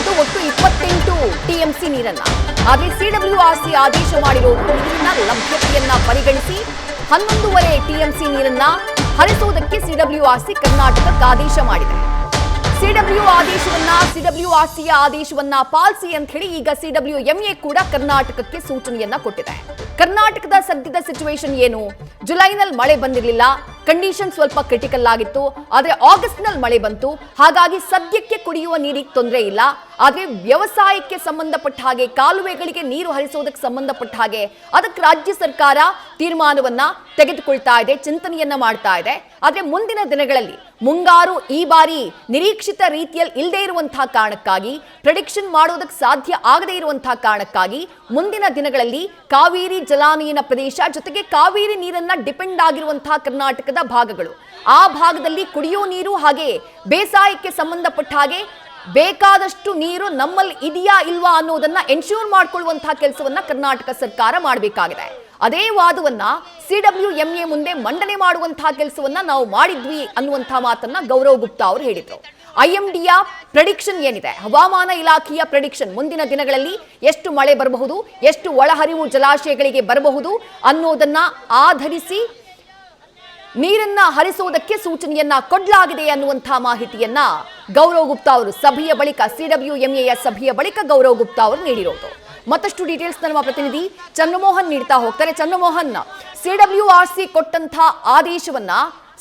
ಹರಿಸಬಹುದು ಒಟ್ಟು 28 ಟಿಎಂಸಿ ನೀರನ್ನ. ಆದರೆ ಸಿಡಬ್ಲ್ಯೂಆರ್ಸಿ ಆದೇಶ ಮಾಡಿರೋದು ನೀರಿನ ಲಭ್ಯತೆಯನ್ನ ಪರಿಗಣಿಸಿ 11.5 ಟಿಎಂಸಿ ನೀರನ್ನ ಹರಿಸುವುದಕ್ಕೆ ಸಿಡಬ್ಲ್ಯೂಆರ್ಸಿ ಕರ್ನಾಟಕಕ್ಕೆ ಆದೇಶ ಮಾಡಿದೆ. ಸಿಡಬ್ಲ್ಯೂಆರ್ಸಿಯ ಆದೇಶವನ್ನ ಪಾಲಿಸಿ ಅಂತ ಹೇಳಿ ಈಗ ಸಿಡಬ್ಲ್ಯೂಎಂಎ ಕೂಡ ಕರ್ನಾಟಕಕ್ಕೆ ಸೂಚನೆಯನ್ನ ಕೊಟ್ಟಿದೆ. ಕರ್ನಾಟಕದ ಸದ್ಯದ ಸಿಚುವೇಶನ್ ಏನು? ಜುಲೈನಲ್ಲಿ ಮಳೆ ಬಂದಿರಲಿಲ್ಲ, ಕಂಡೀಷನ್ ಸ್ವಲ್ಪ ಕ್ರಿಟಿಕಲ್ ಆಗಿತ್ತು. ಆದ್ರೆ ಆಗಸ್ಟ್ ನಲ್ಲಿ ಮಳೆ ಬಂತು, ಹಾಗಾಗಿ ಸದ್ಯಕ್ಕೆ ಕುಡಿಯುವ ನೀರಿಗೆ ತೊಂದರೆ ಇಲ್ಲ. ಆದ್ರೆ ವ್ಯವಸಾಯಕ್ಕೆ ಸಂಬಂಧಪಟ್ಟ ಹಾಗೆ, ಕಾಲುವೆಗಳಿಗೆ ನೀರು ಹರಿಸೋದಕ್ಕೆ ಸಂಬಂಧಪಟ್ಟ ಹಾಗೆ ಅದಕ್ಕೆ ರಾಜ್ಯ ಸರ್ಕಾರ ತೀರ್ಮಾನವನ್ನ ತೆಗೆದುಕೊಳ್ತಾ ಇದೆ, ಚಿಂತನೆಯನ್ನ ಮಾಡ್ತಾ ಇದೆ. ಆದ್ರೆ ಮುಂದಿನ ದಿನಗಳಲ್ಲಿ ಮುಂಗಾರು ಈ ಬಾರಿ ನಿರೀಕ್ಷಿತ ರೀತಿಯಲ್ಲಿ ಇಲ್ಲದೆ ಇರುವಂತಹ ಕಾರಣಕ್ಕಾಗಿ, ಪ್ರೆಡಿಕ್ಷನ್ ಮಾಡೋದಕ್ಕೆ ಸಾಧ್ಯ ಆಗದೇ ಇರುವಂತಹ ಕಾರಣಕ್ಕಾಗಿ ಮುಂದಿನ ದಿನಗಳಲ್ಲಿ ಕಾವೇರಿ ಜಲಾನಯನ ಪ್ರದೇಶ ಜೊತೆಗೆ ಕಾವೇರಿ ನೀರನ್ನ ಡಿಪೆಂಡ್ ಆಗಿರುವಂತಹ ಕರ್ನಾಟಕದ ಭಾಗಗಳು, ಆ ಭಾಗದಲ್ಲಿ ಕುಡಿಯೋ ನೀರು ಹಾಗೆ ಬೇಸಾಯಕ್ಕೆ ಸಂಬಂಧಪಟ್ಟ ಹಾಗೆ ಬೇಕಾದಷ್ಟು ನೀರು ನಮ್ಮಲ್ಲಿ ಇದೆಯಾ ಇಲ್ವಾ ಅನ್ನೋದನ್ನ ಎನ್ಶ್ಯೂರ್ ಮಾಡ್ಕೊಳ್ಳುವಂತಹ ಕೆಲಸವನ್ನ ಕರ್ನಾಟಕ ಸರ್ಕಾರ ಮಾಡಬೇಕಾಗಿದೆ. ಅದೇ ವಾದವನ್ನ ಸಿಡಬ್ಲ್ಯೂಎಂಎ ಮುಂದೆ ಮಂಡನೆ ಮಾಡುವಂತಹ ಕೆಲಸವನ್ನ ನಾವು ಮಾಡಿದ್ವಿ ಅನ್ನುವಂತಹ ಮಾತನ್ನ ಗೌರವ್ ಗುಪ್ತಾ ಅವರು ಹೇಳಿದ್ರು. ಐಎಂಡಿಯ ಪ್ರೆಡಿಕ್ಷನ್ ಏನಿದೆ, ಹವಾಮಾನ ಇಲಾಖೆಯ ಪ್ರೆಡಿಕ್ಷನ್, ಮುಂದಿನ ದಿನಗಳಲ್ಲಿ ಎಷ್ಟು ಮಳೆ ಬರಬಹುದು, ಎಷ್ಟು ಒಳಹರಿವು ಜಲಾಶಯಗಳಿಗೆ ಬರಬಹುದು ಅನ್ನೋದನ್ನ ಆಧರಿಸಿ ನೀರನ್ನ ಹರಿಸುವುದಕ್ಕೆ ಸೂಚನೆಯನ್ನ ಕೊಡಲಾಗಿದೆ ಅನ್ನುವಂತಹ ಮಾಹಿತಿಯನ್ನ ಗೌರವ್ ಗುಪ್ತಾ ಅವರು ಸಭೆಯ ಬಳಿಕ, ಸಿಡಬ್ಲ್ಯೂಎಂಎಯ ಸಭೆಯ ಬಳಿಕ ಗೌರವ್ ಗುಪ್ತಾ ಅವರು ನೀಡಿರೋದು. ಮತ್ತಷ್ಟು ಡೀಟೇಲ್ಸ್ ನಮ್ಮ ಪ್ರತಿನಿಧಿ ಚಂದ್ರಮೋಹನ್ ನೀಡ್ತಾ ಹೋಗ್ತಾರೆ. ಚಂದ್ರಮೋಹನ್, ಸಿಡಬ್ಲ್ಯೂಆರ್ಸಿ ಕೊಟ್ಟಂತಹ ಆದೇಶವನ್ನ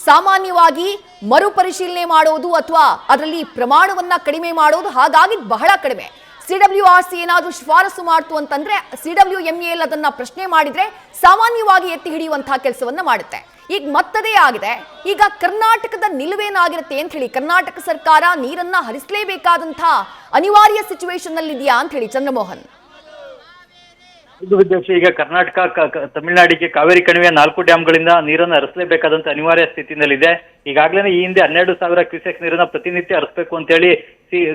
ಸಾಮಾನ್ಯವಾಗಿ ಮರುಪರಿಶೀಲನೆ ಮಾಡೋದು ಅಥವಾ ಅದರಲ್ಲಿ ಪ್ರಮಾಣವನ್ನ ಕಡಿಮೆ ಮಾಡೋದು ಹಾಗಾಗಿ ಬಹಳ ಕಡಿಮೆ. ಸಿಡಬ್ಲ್ಯೂಆರ್ಸಿ ಏನಾದರೂ ಶಿಫಾರಸು ಮಾಡ್ತು ಅಂತಂದ್ರೆ ಸಿಡಬ್ಲ್ಯೂಎಂಎ ಅದನ್ನ ಪ್ರಶ್ನೆ ಮಾಡಿದ್ರೆ ಸಾಮಾನ್ಯವಾಗಿ ಎತ್ತಿ ಹಿಡಿಯುವಂತಹ ಕೆಲಸವನ್ನ ಮಾಡುತ್ತೆ. ಈಗ ಮತ್ತದೇ ಆಗಿದೆ. ಈಗ ಕರ್ನಾಟಕದ ನಿಲುವೇನಾಗಿರುತ್ತೆ ಅಂತ ಹೇಳಿ, ಕರ್ನಾಟಕ ಸರ್ಕಾರ ನೀರನ್ನ ಹರಿಸಲೇಬೇಕಾದಂತಹ ಅನಿವಾರ್ಯ ಸಿಚುವೇಶನ್ ನಲ್ಲಿ ಇದೆಯಾ ಅಂತ ಹೇಳಿ ಚಂದ್ರಮೋಹನ್. ಇದು ವಿದ್ಯಾರ್ಥಿ, ಈಗ ಕರ್ನಾಟಕ ತಮಿಳುನಾಡಿಗೆ ಕಾವೇರಿ ಕಣಿವೆಯ 4 ಡ್ಯಾಂಗಳಿಂದ ನೀರನ್ನು ಹರಿಸಲೇಬೇಕಾದಂತ ಅನಿವಾರ್ಯ ಸ್ಥಿತಿನಲ್ಲಿದೆ. ಈಗಾಗಲೇ ಈ ಹಿಂದೆ 12,000 ಕ್ಯೂಸೆಕ್ ನೀರನ್ನ ಪ್ರತಿನಿತ್ಯ ಹರಿಸಬೇಕು ಅಂತ ಹೇಳಿ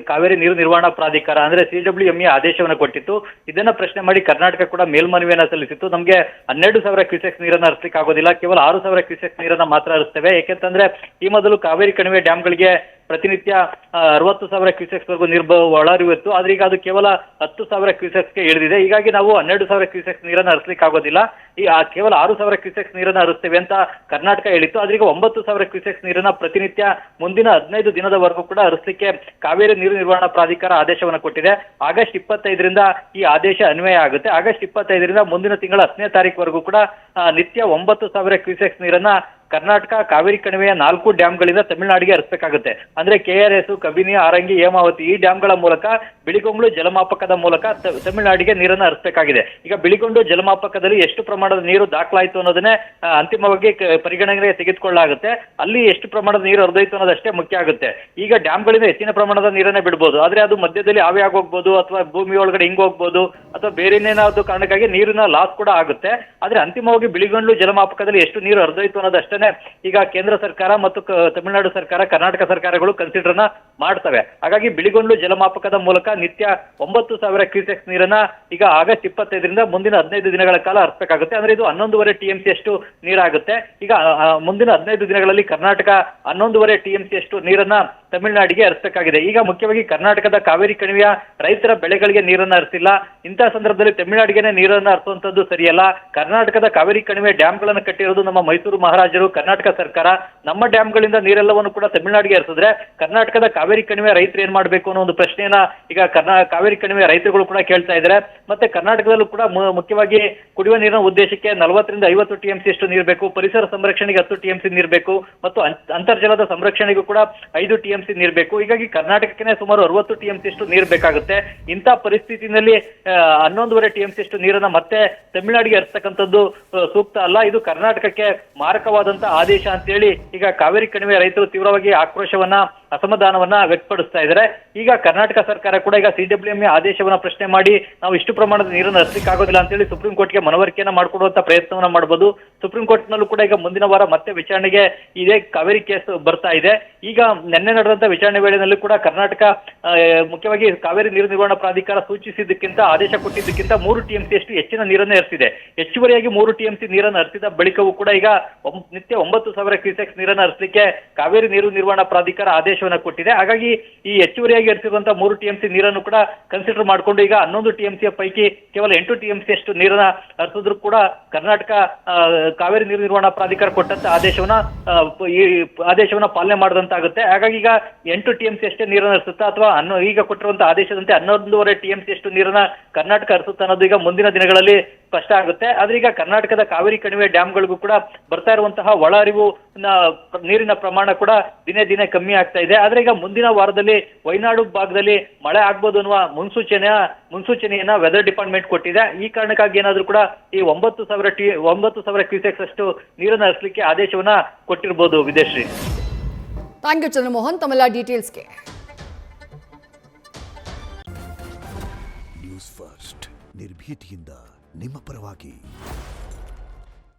ಕಾವೇರಿ ನೀರು ನಿರ್ವಹಣಾ ಪ್ರಾಧಿಕಾರ ಅಂದ್ರೆ ಸಿಡಬ್ಲ್ಯೂಎಂಎ ಆದೇಶವನ್ನು ಕೊಟ್ಟಿತ್ತು. ಇದನ್ನ ಪ್ರಶ್ನೆ ಮಾಡಿ ಕರ್ನಾಟಕ ಕೂಡ ಮೇಲ್ಮನವಿಯನ್ನ ಸಲ್ಲಿಸಿತ್ತು. ನಮಗೆ 12,000 ಕ್ಯೂಸೆಕ್ ನೀರನ್ನ ಹರಿಸಲಿಕ್ಕೆ ಆಗೋದಿಲ್ಲ, ಕೇವಲ 6,000 ಕ್ಯೂಸೆಕ್ ನೀರನ್ನ ಮಾತ್ರ ಹರಿಸ್ತೇವೆ. ಯಾಕೆಂತಂದ್ರೆ ಈ ಮೊದಲು ಕಾವೇರಿ ಕಣಿವೆ ಡ್ಯಾಂಗಳಿಗೆ ಪ್ರತಿನಿತ್ಯ 60,000 ಕ್ಯೂಸೆಕ್ಸ್ ವರೆಗೂ ನೀರು ಒಳಹರಿವಿತ್ತು. ಆದ್ರೆ ಈಗ ಅದು ಕೇವಲ 10,000 ಕ್ಯೂಸೆಕ್ಸ್ಗೆ ಇಳಿದಿದೆ. ಹೀಗಾಗಿ ನಾವು 12,000 ಕ್ಯೂಸೆಕ್ಸ್ ನೀರನ್ನ ಹರಿಸಲಿಕ್ಕೆ ಆಗೋದಿಲ್ಲ, ಈ ಕೇವಲ 6,000 ಕ್ಯೂಸೆಕ್ಸ್ ನೀರನ್ನ ಹರಿಸ್ತೇವೆ ಅಂತ ಕರ್ನಾಟಕ ಹೇಳಿತ್ತು. ಆದ್ರೆ ಈಗ 9,000 ಕ್ಯೂಸೆಕ್ಸ್ ನೀರನ್ನ ಪ್ರತಿನಿತ್ಯ ಮುಂದಿನ 15 ದಿನದವರೆಗೂ ಕೂಡ ಹರಿಸಲಿಕ್ಕೆ ಕಾವೇರಿ ನೀರು ನಿರ್ವಹಣಾ ಪ್ರಾಧಿಕಾರ ಆದೇಶವನ್ನು ಕೊಟ್ಟಿದೆ. ಆಗಸ್ಟ್ 25ರಿಂದ ಈ ಆದೇಶ ಅನ್ವಯ ಆಗುತ್ತೆ. ಆಗಸ್ಟ್ 25ರಿಂದ ಮುಂದಿನ ತಿಂಗಳ 10ನೇ ತಾರೀಕುವರೆಗೂ ಕೂಡ ನಿತ್ಯ 9,000 ಕ್ಯೂಸೆಕ್ಸ್ ನೀರನ್ನ ಕರ್ನಾಟಕ ಕಾವೇರಿ ಕಣಿವೆಯ 4 ಡ್ಯಾಂಗಳಿಂದ ತಮಿಳುನಾಡಿಗೆ ಹರಿಸಬೇಕಾಗುತ್ತೆ. ಅಂದ್ರೆ ಕೆಆರ್ಎಸ್, ಕಬಿನಿ, ಆರಂಗಿ, ಹೇಮಾವತಿ ಈ ಡ್ಯಾಂಗಳ ಮೂಲಕ ಬಿಳಿಗೊಂಗ್ಳು ಜಲಮಾಪಕದ ಮೂಲಕ ತಮಿಳುನಾಡಿಗೆ ನೀರನ್ನು ಹರಿಸಬೇಕಾಗಿದೆ. ಈಗ ಬಿಳಿಗೊಂಡು ಜಲಮಾಪಕದಲ್ಲಿ ಎಷ್ಟು ಪ್ರಮಾಣದ ನೀರು ದಾಖಲಾಯಿತು ಅನ್ನೋದನ್ನೇ ಅಂತಿಮವಾಗಿ ಪರಿಗಣನೆಗೆ ತೆಗೆದುಕೊಳ್ಳಲಾಗುತ್ತೆ. ಅಲ್ಲಿ ಎಷ್ಟು ಪ್ರಮಾಣದ ನೀರು ಹರಿದೋಯ್ತು ಅನ್ನೋದಷ್ಟೇ ಮುಖ್ಯ ಆಗುತ್ತೆ. ಈಗ ಡ್ಯಾಂಗಳಿಂದ ಹೆಚ್ಚಿನ ಪ್ರಮಾಣದ ನೀರನ್ನೇ ಬಿಡಬಹುದು, ಆದ್ರೆ ಅದು ಮಧ್ಯದಲ್ಲಿ ಆವಿ ಆಗೋಗ್ಬೋದು ಅಥವಾ ಭೂಮಿ ಒಳಗಡೆ ಹಿಂಗೋಗ್ಬೋದು ಅಥವಾ ಬೇರೆ ಏನೇನಾದ್ರು ಕಾರಣಕ್ಕಾಗಿ ನೀರಿನ ಲಾಸ್ ಕೂಡ ಆಗುತ್ತೆ. ಆದ್ರೆ ಅಂತಿಮವಾಗಿ ಬಿಳಿಗೊಂಡು ಜಲಮಾಪಕದಲ್ಲಿ ಎಷ್ಟು ನೀರು ಹರಿದೋಯ್ತು ಅನ್ನೋದಷ್ಟೇ ಈಗ ಕೇಂದ್ರ ಸರ್ಕಾರ ಮತ್ತು ತಮಿಳುನಾಡು ಸರ್ಕಾರ, ಕರ್ನಾಟಕ ಸರ್ಕಾರಗಳು ಕನ್ಸಿಡರ್ನ ಮಾಡ್ತವೆ. ಹಾಗಾಗಿ ಬಿಳಿಗೊಂಡು ಜಲಮಾಪಕದ ಮೂಲಕ ನಿತ್ಯ 9,000 ಕ್ಯೂಸೆಕ್ಸ್ ನೀರನ್ನ ಈಗ ಆಗಸ್ಟ್ 25ರಿಂದ ಮುಂದಿನ 15 ದಿನಗಳ ಕಾಲ ಹರಿಸಬೇಕಾಗುತ್ತೆ. ಅಂದ್ರೆ ಇದು 11.5 ಟಿಎಂಸಿ ಅಷ್ಟು ನೀರಾಗುತ್ತೆ. ಈಗ ಮುಂದಿನ 15 ದಿನಗಳಲ್ಲಿ ಕರ್ನಾಟಕ 11.5 ಟಿಎಂಸಿ ಅಷ್ಟು ನೀರನ್ನ ತಮಿಳುನಾಡಿಗೆ ಹರಿಸಬೇಕಾಗಿದೆ. ಈಗ ಮುಖ್ಯವಾಗಿ ಕರ್ನಾಟಕದ ಕಾವೇರಿ ಕಣಿವೆಯ ರೈತರ ಬೆಳೆಗಳಿಗೆ ನೀರನ್ನ ಹರಿಸಿಲ್ಲ. ಇಂತಹ ಸಂದರ್ಭದಲ್ಲಿ ತಮಿಳುನಾಡಿಗೆ ನೀರನ್ನ ಹರಿಸುವಂತದ್ದು ಸರಿಯಲ್ಲ. ಕರ್ನಾಟಕದ ಕಾವೇರಿ ಕಣಿವೆ ಡ್ಯಾಂಗಳನ್ನು ಕಟ್ಟಿರೋದು ನಮ್ಮ ಮೈಸೂರು ಮಹಾರಾಜರು, ಕರ್ನಾಟಕ ಸರ್ಕಾರ. ನಮ್ಮ ಡ್ಯಾಂಗಳಿಂದ ನೀರೆಲ್ಲವನ್ನು ಕೂಡ ತಮಿಳುನಾಡಿಗೆ ಹರಿಸಿದ್ರೆ ಕರ್ನಾಟಕದ ಕಾವೇರಿ ಕಣಿವೆ ರೈತರು ಏನ್ ಮಾಡಬೇಕು ಅನ್ನೋ ಒಂದು ಪ್ರಶ್ನೆಯನ್ನ ಈಗ ಕಾವೇರಿ ಕಣಿವೆ ರೈತರುಗಳು ಕೂಡ ಕೇಳ್ತಾ ಇದ್ದಾರೆ. ಮತ್ತೆ ಕರ್ನಾಟಕದಲ್ಲೂ ಕೂಡ ಮುಖ್ಯವಾಗಿ ಕುಡಿಯುವ ನೀರಿನ ಉದ್ದೇಶಕ್ಕೆ 40ರಿಂದ 50 ಟಿಎಂಸಿ ಅಷ್ಟು ನೀರು ಬೇಕು, ಪರಿಸರ ಸಂರಕ್ಷಣೆಗೆ 10 ಟಿಎಂಸಿ ನೀರು ಬೇಕು ಮತ್ತು ಅಂತರ್ಜಲದ ಸಂರಕ್ಷಣೆಗೂ ಕೂಡ 5 ಟಿಎಂಸಿ ನೀರು ಬೇಕು. ಹೀಗಾಗಿ ಕರ್ನಾಟಕಕ್ಕೆ ಸುಮಾರು 60 ಟಿಎಂಸಿ ಅಷ್ಟು ನೀರು ಬೇಕಾಗುತ್ತೆ. ಇಂಥ ಪರಿಸ್ಥಿತಿನಲ್ಲಿ 11.5 ಟಿಎಂಸಿ ಅಷ್ಟು ನೀರನ್ನ ಮತ್ತೆ ತಮಿಳುನಾಡಿಗೆ ಹರಿಸ್ತಕ್ಕಂಥದ್ದು ಸೂಕ್ತ ಅಲ್ಲ. ಇದು ಕರ್ನಾಟಕಕ್ಕೆ ಮಾರಕವಾದಂತ ಆದೇಶ ಅಂತೇಳಿ ಈಗ ಕಾವೇರಿ ಕಣಿವೆ ರೈತರು ತೀವ್ರವಾಗಿ ಆಕ್ರೋಶವನ್ನ, ಅಸಮಾಧಾನವನ್ನ ವ್ಯಕ್ತಪಡಿಸ್ತಾ ಇದ್ದಾರೆ. ಈಗ ಕರ್ನಾಟಕ ಸರ್ಕಾರ ಕೂಡ ಈಗ ಸಿಡಬ್ಲ್ಯೂಎಂಎ ಆದೇಶವನ್ನ ಪ್ರಶ್ನೆ ಮಾಡಿ ನಾವು ಇಷ್ಟು ಪ್ರಮಾಣದ ನೀರನ್ನು ಹರಿಸಲಿಕ್ಕೆ ಆಗೋದಿಲ್ಲ ಅಂತೇಳಿ ಸುಪ್ರೀಂ ಕೋರ್ಟ್ಗೆ ಮನವರಿಕೆಯನ್ನ ಮಾಡಿಕೊಡುವಂತ ಪ್ರಯತ್ನವನ್ನ ಮಾಡಬಹುದು. ಸುಪ್ರೀಂ ಕೋರ್ಟ್ನಲ್ಲೂ ಕೂಡ ಈಗ ಮುಂದಿನ ವಾರ ಮತ್ತೆ ವಿಚಾರಣೆಗೆ ಇದೇ ಕಾವೇರಿ ಕೇಸ್ ಬರ್ತಾ ಇದೆ. ಈಗ ನಿನ್ನೆ ನಡೆದಂತ ವಿಚಾರಣೆ ವೇಳೆಯಲ್ಲಿ ಕೂಡ ಕರ್ನಾಟಕ ಮುಖ್ಯವಾಗಿ ಕಾವೇರಿ ನೀರು ನಿರ್ವಹಣಾ ಪ್ರಾಧಿಕಾರ ಸೂಚಿಸಿದ್ದಕ್ಕಿಂತ, ಆದೇಶ ಕೊಟ್ಟಿದ್ದಕ್ಕಿಂತ 3 ಟಿಎಂಸಿ ಅಷ್ಟು ಹೆಚ್ಚಿನ ನೀರನ್ನು ಹರಿಸಿದೆ. ಹೆಚ್ಚುವರಿಯಾಗಿ 3 ಟಿಎಂಸಿ ನೀರನ್ನು ಹರಿಸಿದ ಬಳಿಕವೂ ಕೂಡ ಈಗ ನಿತ್ಯ 9,000 ಕ್ಯೂಸೆಕ್ಸ್ ನೀರನ್ನು ಹರಿಸಲಿಕ್ಕೆ ಕಾವೇರಿ ನೀರು ನಿರ್ವಹಣಾ ಪ್ರಾಧಿಕಾರ ಆದೇಶ ಆದೇಶವನ್ನ ಕೊಟ್ಟಿದೆ. ಹಾಗಾಗಿ ಈ ಹೆಚ್ಚುವರಿಯಾಗಿ ಹರಿಸಿರುವಂತಹ 3 TMC ನೀರನ್ನು ಕೂಡ ಕನ್ಸಿಡರ್ ಮಾಡಿಕೊಂಡು ಈಗ 11 TMC ಪೈಕಿ ಕೇವಲ 8 TMC ಅಷ್ಟು ನೀರನ್ನ ಹರಿಸಿದ್ರು ಕೂಡ ಕರ್ನಾಟಕ ಕಾವೇರಿ ನೀರು ನಿರ್ವಹಣಾ ಪ್ರಾಧಿಕಾರ ಕೊಟ್ಟಂತ ಈ ಆದೇಶವನ್ನ ಪಾಲನೆ ಮಾಡಿದಂತಾಗುತ್ತೆ. ಹಾಗಾಗಿ ಈಗ 8 TMC ಅಷ್ಟೇ ನೀರನ್ನ ಹರಿಸುತ್ತಾ ಅಥವಾ ಈಗ ಕೊಟ್ಟಿರುವಂತಹ ಆದೇಶದಂತೆ 11.5 TMC ಅಷ್ಟು ನೀರನ್ನ ಕರ್ನಾಟಕ ಹರಿಸುತ್ತಾ ಅನ್ನೋದು ಈಗ ಮುಂದಿನ ದಿನಗಳಲ್ಲಿ ಸ್ಪಷ್ಟ ಆಗುತ್ತೆ. ಆದ್ರೆ ಈಗ ಕರ್ನಾಟಕದ ಕಾವೇರಿ ಕಣಿವೆ ಡ್ಯಾಂಗಳಿಗೂ ಕೂಡ ಬರ್ತಾ ಇರುವಂತಹ ಒಳ ಹರಿವು ನೀರಿನ ಪ್ರಮಾಣ ಕೂಡ ದಿನೇ ದಿನೇ ಕಮ್ಮಿ ಆಗ್ತಾ ಇದೆ. ಆದ್ರೆ ಈಗ ಮುಂದಿನ ವಾರದಲ್ಲಿ ವಯನಾಡು ಭಾಗದಲ್ಲಿ ಮಳೆ ಆಗ್ಬೋದು ಅನ್ನುವ ಮುನ್ಸೂಚನೆಯನ್ನ ವೆದರ್ ಡಿಪಾರ್ಟ್ಮೆಂಟ್ ಕೊಟ್ಟಿದೆ. ಈ ಕಾರಣಕ್ಕಾಗಿ ಏನಾದ್ರೂ ಕೂಡ ಈ 9,000 ಕ್ಯೂಸೆಕ್ಸ್ ಅಷ್ಟು ನೀರನ್ನು ಹರಿಸಲಿಕ್ಕೆ ಆದೇಶವನ್ನ ಕೊಟ್ಟಿರಬಹುದು. ವಿದೇಶ್ರೀ, ಥ್ಯಾಂಕ್ ಯು ಚಂದ್ರಮೋಹನ್ ತಮ್ಮೆಲ್ಲ ಡೀಟೇಲ್ಸ್ಗೆ. ನ್ಯೂಸ್ ಫಸ್ಟ್ ನಿರ್ಭೀತಿಯಿಂದ ನಿಮ್ಮ ಪರವಾಗಿ.